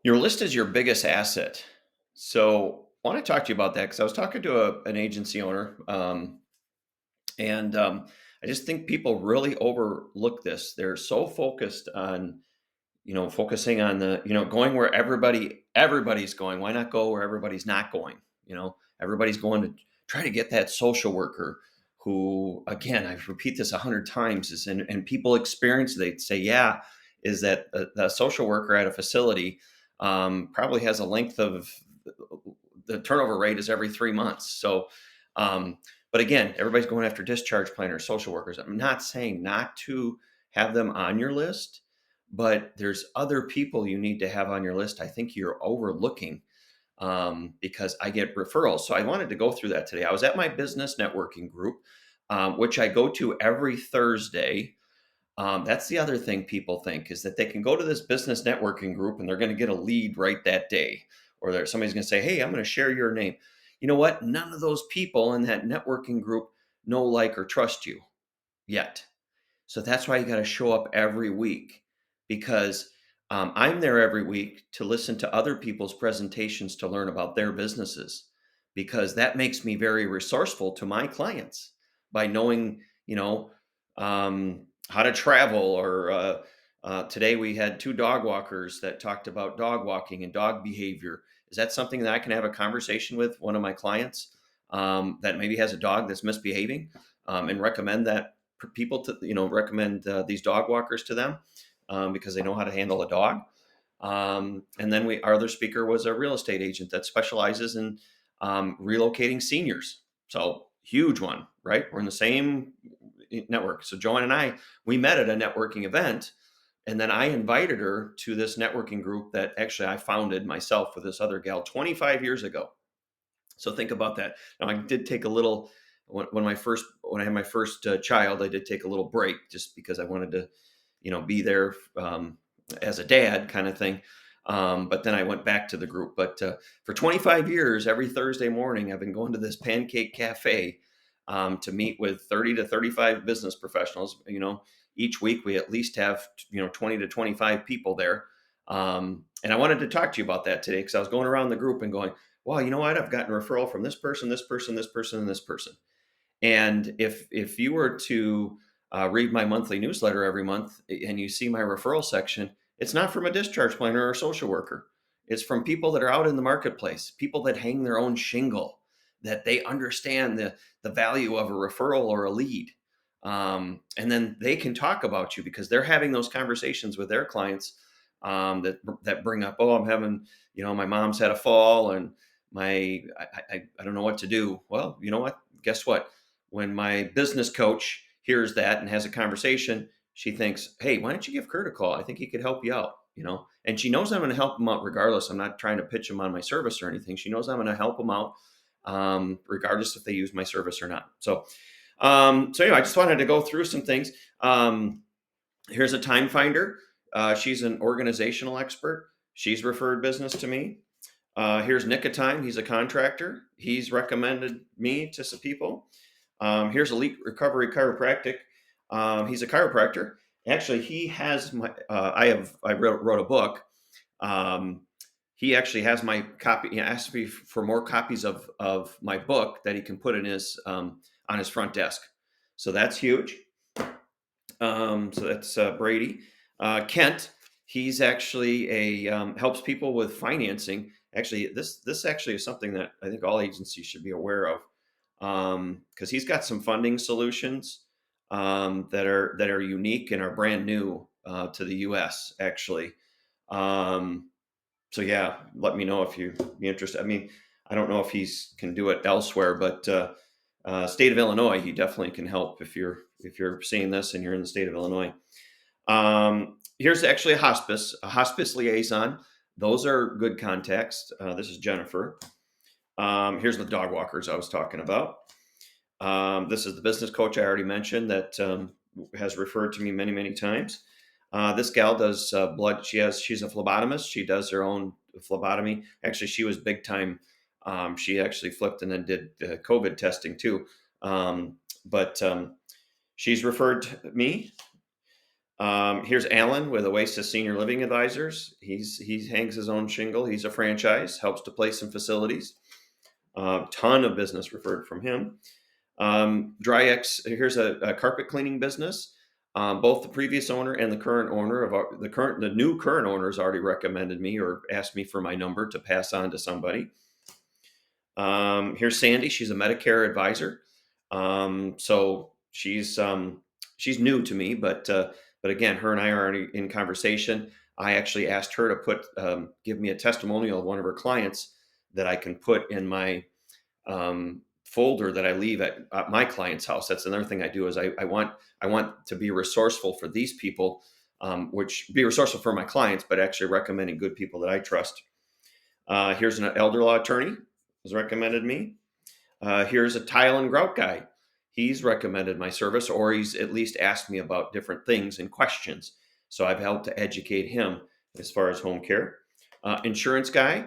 Your list is your biggest asset. So, I want to talk to you about that because I was talking to an agency owner, and I just think people really overlook this. They're so focused on, focusing on going where everybody's going. Why not go where everybody's not going? Everybody's going to try to get that social worker who, again, I repeat this 100 times, and people experience. They say, yeah, is that the social worker at a facility probably has a length of the turnover rate is every 3 months. So, um, but again, everybody's going after discharge planners, social workers. I'm not saying not to have them on your list, but there's other people you need to have on your list. I think you're overlooking because I get referrals. So I wanted to go through that today. I was at my business networking group, which I go to every Thursday. That's the other thing people think is that they can go to this business networking group and they're going to get a lead right that day, or somebody's going to say, "Hey, I'm going to share your name." You know what? None of those people in that networking group know, like, or trust you yet. So that's why you got to show up every week because I'm there every week to listen to other people's presentations to learn about their businesses because that makes me very resourceful to my clients by knowing, how to travel. Or today we had two dog walkers that talked about dog walking and dog behavior. Is that something that I can have a conversation with one of my clients that maybe has a dog that's misbehaving and recommend that people to recommend these dog walkers to them because they know how to handle a dog. And then our other speaker was a real estate agent that specializes in relocating seniors. So huge one, right? We're in the same network. So Joanne and I, we met at a networking event, and then I invited her to this networking group that actually I founded myself with this other gal 25 years ago. So think about that. Now I did take a little when I had my first child, I did take a little break just because I wanted to, be there as a dad kind of thing. But then I went back to the group. But for 25 years, every Thursday morning, I've been going to this pancake cafe to meet with 30 to 35 business professionals. Each week we at least have 20 to 25 people there. And I wanted to talk to you about that today because I was going around the group and going, "Wow, you know what? I've gotten a referral from this person, this person, this person, and this person." And if you were to read my monthly newsletter every month and you see my referral section, it's not from a discharge planner or a social worker. It's from people that are out in the marketplace, people that hang their own shingle, that they understand the value of a referral or a lead. And then they can talk about you because they're having those conversations with their clients that bring up, "Oh, I'm having, my mom's had a fall and I don't know what to do." Well, you know what? Guess what? When my business coach hears that and has a conversation, she thinks, "Hey, why don't you give Kurt a call? I think he could help you out." And she knows I'm going to help him out regardless. I'm not trying to pitch him on my service or anything. She knows I'm going to help him out regardless if they use my service or not. So anyway, I just wanted to go through some things. Here's a time finder. She's an organizational expert. She's referred business to me. Here's Nick of Time. He's a contractor. He's recommended me to some people. Here's Elite Recovery Chiropractic. He's a chiropractor. Actually, he has my. I wrote a book. He actually has my copy. He asked me for more copies of my book that he can put in his on his front desk. So that's huge. So that's Brady. Kent. He's actually helps people with financing. Actually, this actually is something that I think all agencies should be aware of because he's got some funding solutions that are unique and are brand new to the U.S. actually. So yeah, let me know if you'd be interested. I mean, I don't know if he's can do it elsewhere, but state of Illinois, he definitely can help if you're seeing this and you're in the state of Illinois. Here's actually a hospice liaison. Those are good contacts. This is Jennifer. Here's the dog walkers I was talking about. This is the business coach I already mentioned that has referred to me many, many times. This gal does blood. She's a phlebotomist. She does her own phlebotomy. Actually, she was big time. She actually flipped and then did COVID testing too. But she's referred me. Here's Alan with Oasis Senior Living Advisors. He hangs his own shingle. He's a franchise, helps to place some facilities. Ton of business referred from him. Dry X. Here's a carpet cleaning business. Both the previous owner and the current owner of the new current owners already recommended me or asked me for my number to pass on to somebody. Here's Sandy. She's a Medicare advisor. So she's new to me, but again, her and I are already in conversation. I actually asked her to give me a testimonial of one of her clients that I can put in my folder that I leave at my client's house. That's another thing I do is I want to be resourceful for these people, which be resourceful for my clients, but actually recommending good people that I trust. Here's an elder law attorney who's recommended me. Here's a tile and grout guy. He's recommended my service, or he's at least asked me about different things and questions. So I've helped to educate him as far as home care. Insurance guy.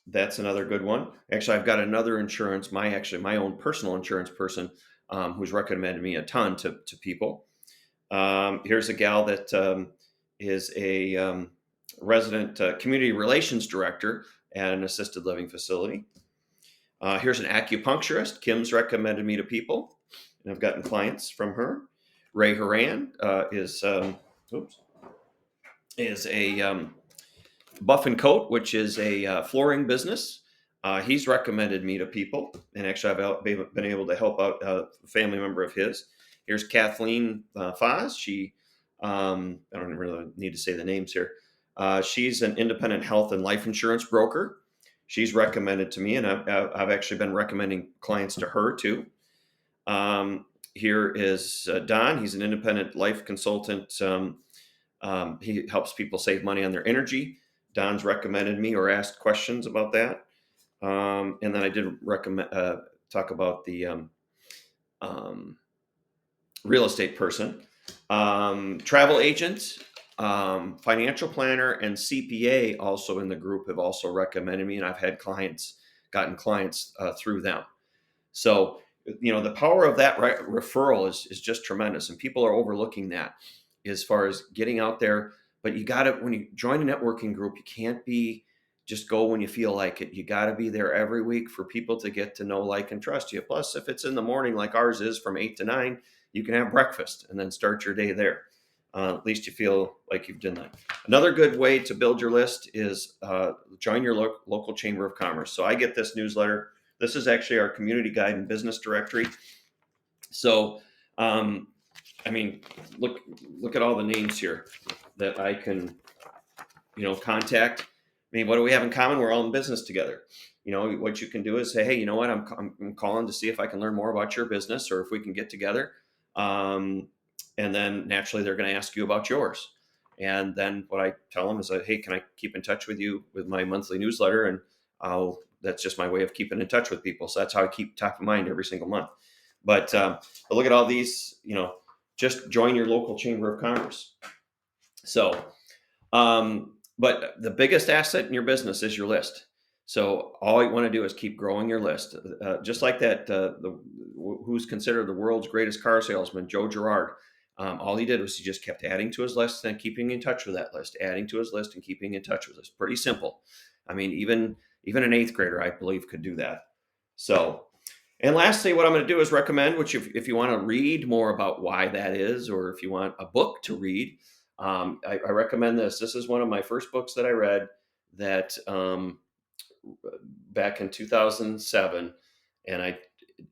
That's another good one. Actually, I've got another insurance, my own personal insurance person who's recommended me a ton to people. Here's a gal that is a resident community relations director at an assisted living facility. Here's an acupuncturist. Kim's recommended me to people, and I've gotten clients from her. Ray Haran is a Buff and Coat, which is a flooring business. He's recommended me to people, and actually I've been able to help out a family member of his. Here's Kathleen Foz. She, I don't really need to say the names here. She's an independent health and life insurance broker. She's recommended to me, and I've actually been recommending clients to her too. Here is Don. He's an independent life consultant. He helps people save money on their energy. Don's recommended me or asked questions about that. And then I did talk about the real estate person, travel agent, financial planner, and CPA also in the group have also recommended me, and I've had gotten clients through them. So, the power of that referral is just tremendous, and people are overlooking that as far as getting out there. But you got to, when you join a networking group, you can't just go when you feel like it. You got to be there every week for people to get to know, like, and trust you. Plus, if it's in the morning like ours is from 8 to 9, you can have breakfast and then start your day there. At least you feel like you've done that. Another good way to build your list is join your local chamber of commerce. So I get this newsletter. This is actually our community guide and business directory. So, look at all the names here that I can, contact. What do we have in common? We're all in business together. What you can do is say, hey, you know what? I'm calling to see if I can learn more about your business, or if we can get together. And then naturally they're going to ask you about yours. And then what I tell them is like, hey, can I keep in touch with you with my monthly newsletter? And that's just my way of keeping in touch with people. So that's how I keep top of mind every single month. But look at all these, just join your local chamber of commerce. So, but the biggest asset in your business is your list. So all you want to do is keep growing your list. Just like that, who's considered the world's greatest car salesman, Joe Girard. All he did was he just kept adding to his list and keeping in touch with that list, adding to his list and keeping in touch with us. Pretty simple. Even an eighth grader, I believe, could do that. So, and lastly, what I'm going to do is recommend, which if you want to read more about why that is, or if you want a book to read, I recommend this. This is one of my first books that I read that back in 2007, and I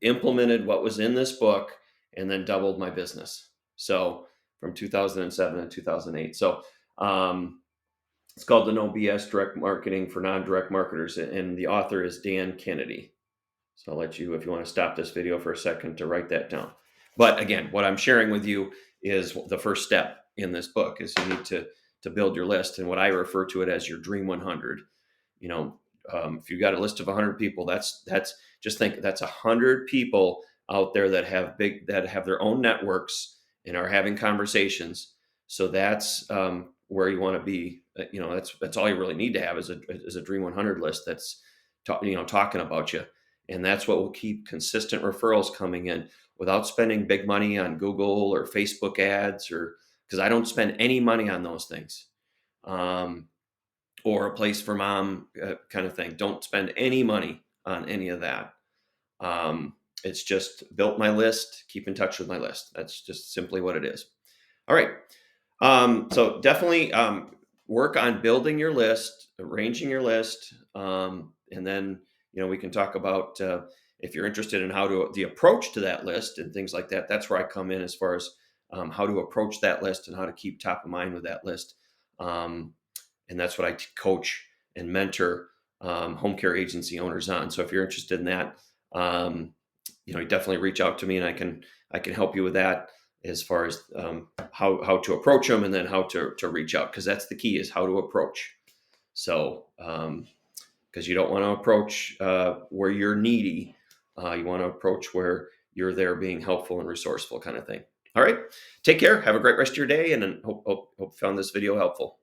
implemented what was in this book and then doubled my business. So from 2007 to 2008. So it's called The No BS Direct Marketing for Non-Direct Marketers, and the author is Dan Kennedy. So I'll let you, if you want to stop this video for a second, to write that down. But again, what I'm sharing with you is the first step in this book is you need to build your list, and what I refer to it as your Dream 100. If you've got a list of 100 people, that's just think that's 100 people out there that have their own networks and are having conversations. So that's where you want to be. That's all you really need to have is a Dream 100 list that's talking about you. And that's what will keep consistent referrals coming in. without spending big money on Google or Facebook ads, or because I don't spend any money on those things. Or a place for mom kind of thing. Don't spend any money on any of that. It's just built my list, keep in touch with my list. That's just simply what it is. All right. So definitely work on building your list, arranging your list, and then we can talk about if you're interested in how to the approach to that list and things like that. That's where I come in as far as how to approach that list and how to keep top of mind with that list. And that's what I coach and mentor home care agency owners on. So if you're interested in that, you definitely reach out to me, and I can help you with that as far as how to approach them, and then how to reach out, because that's the key, is how to approach. So because you don't want to approach where you're needy, you want to approach where you're there being helpful and resourceful, kind of thing. All right, take care. Have a great rest of your day, and hope you found this video helpful.